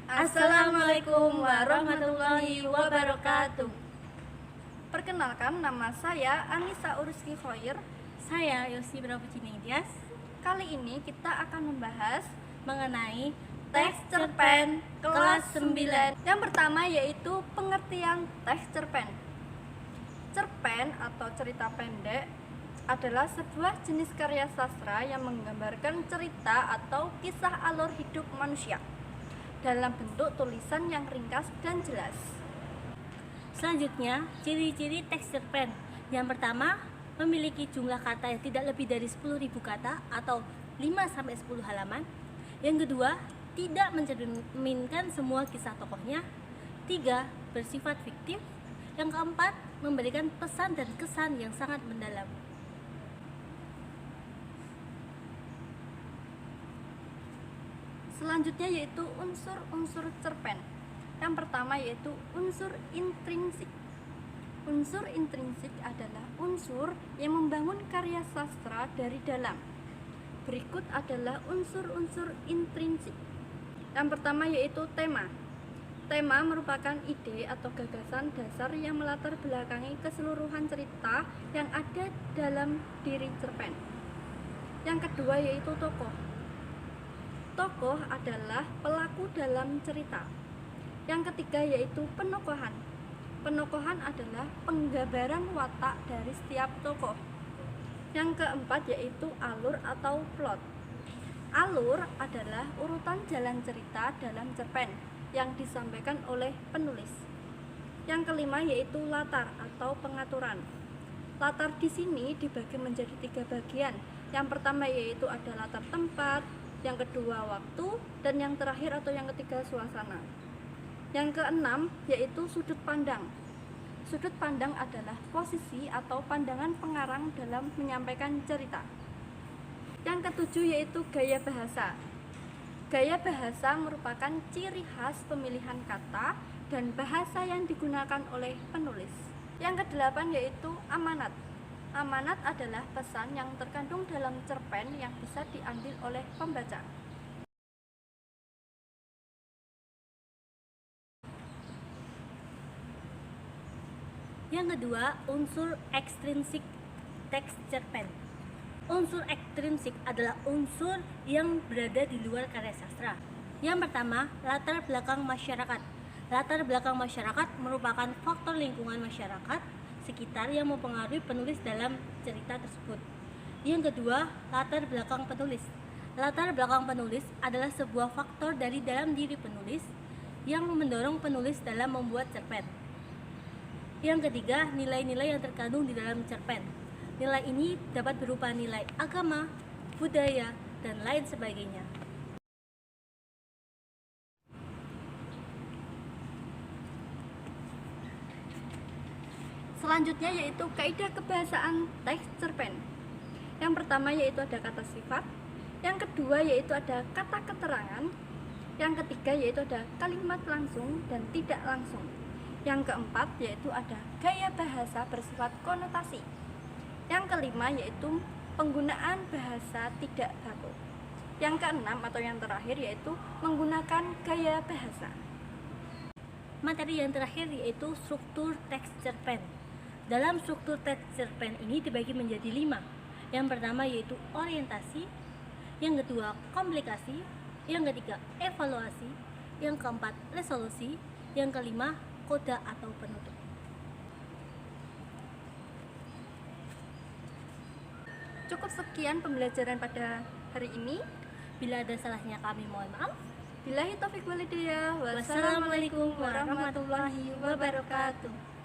Assalamualaikum warahmatullahi wabarakatuh. Perkenalkan, nama saya Anissa Uruski Khoir. Saya Yosi Brapucini Tias. Kali ini kita akan membahas mengenai teks cerpen kelas 9. Yang pertama yaitu pengertian teks cerpen. Cerpen atau cerita pendek adalah sebuah jenis karya sastra yang menggambarkan cerita atau kisah alur hidup manusia dalam bentuk tulisan yang ringkas dan jelas. Selanjutnya, ciri-ciri teks cerpen. Yang pertama, memiliki jumlah kata yang tidak lebih dari 10.000 kata atau 5-10 halaman. Yang kedua, tidak mencerminkan semua kisah tokohnya. 3, bersifat fiktif. Yang keempat, memberikan pesan dan kesan yang sangat mendalam. Selanjutnya yaitu unsur-unsur cerpen. Yang pertama yaitu unsur intrinsik. Unsur intrinsik adalah unsur yang membangun karya sastra dari dalam. Berikut adalah unsur-unsur intrinsik. Yang pertama yaitu tema. Tema merupakan ide atau gagasan dasar yang melatar belakangi keseluruhan cerita yang ada dalam diri cerpen. Yang kedua yaitu tokoh. Tokoh adalah pelaku dalam cerita. Yang ketiga yaitu penokohan. Penokohan adalah penggambaran watak dari setiap tokoh. Yang keempat yaitu alur atau plot. Alur adalah urutan jalan cerita dalam cerpen yang disampaikan oleh penulis. Yang kelima yaitu latar atau pengaturan. Latar di sini dibagi menjadi 3 bagian. Yang pertama yaitu ada latar tempat, yang kedua waktu, dan yang terakhir atau yang ketiga suasana. Yang keenam yaitu sudut pandang. Sudut pandang adalah posisi atau pandangan pengarang dalam menyampaikan cerita. Yang ketujuh yaitu gaya bahasa. Gaya bahasa merupakan ciri khas pemilihan kata dan bahasa yang digunakan oleh penulis. Yang kedelapan yaitu amanat. Amanat adalah pesan yang terkandung dalam cerpen yang bisa diambil oleh pembaca. Yang kedua, unsur ekstrinsik teks cerpen. Unsur ekstrinsik adalah unsur yang berada di luar karya sastra. Yang pertama, latar belakang masyarakat. Latar belakang masyarakat merupakan faktor lingkungan masyarakat sekitar yang mempengaruhi penulis dalam cerita tersebut. Yang kedua, latar belakang penulis. Latar belakang penulis adalah sebuah faktor dari dalam diri penulis yang mendorong penulis dalam membuat cerpen. Yang ketiga, nilai-nilai yang terkandung di dalam cerpen. Nilai ini dapat berupa nilai agama, budaya, dan lain sebagainya. Selanjutnya yaitu kaidah kebahasaan teks cerpen. Yang pertama yaitu ada kata sifat. Yang kedua yaitu ada kata keterangan. Yang ketiga yaitu ada kalimat langsung dan tidak langsung. Yang keempat yaitu ada gaya bahasa bersifat konotasi. Yang kelima yaitu penggunaan bahasa tidak baku. Yang keenam atau yang terakhir yaitu menggunakan gaya bahasa. Materi yang terakhir yaitu struktur teks cerpen. Dalam struktur teks cerpen ini dibagi menjadi 5. Yang pertama yaitu orientasi, yang kedua komplikasi, yang ketiga evaluasi, yang keempat resolusi, yang kelima koda atau penutup. Cukup sekian pembelajaran pada hari ini. Bila ada salahnya kami mohon maaf. Billahi taufiq wal hidayah. Wassalamualaikum warahmatullahi wabarakatuh.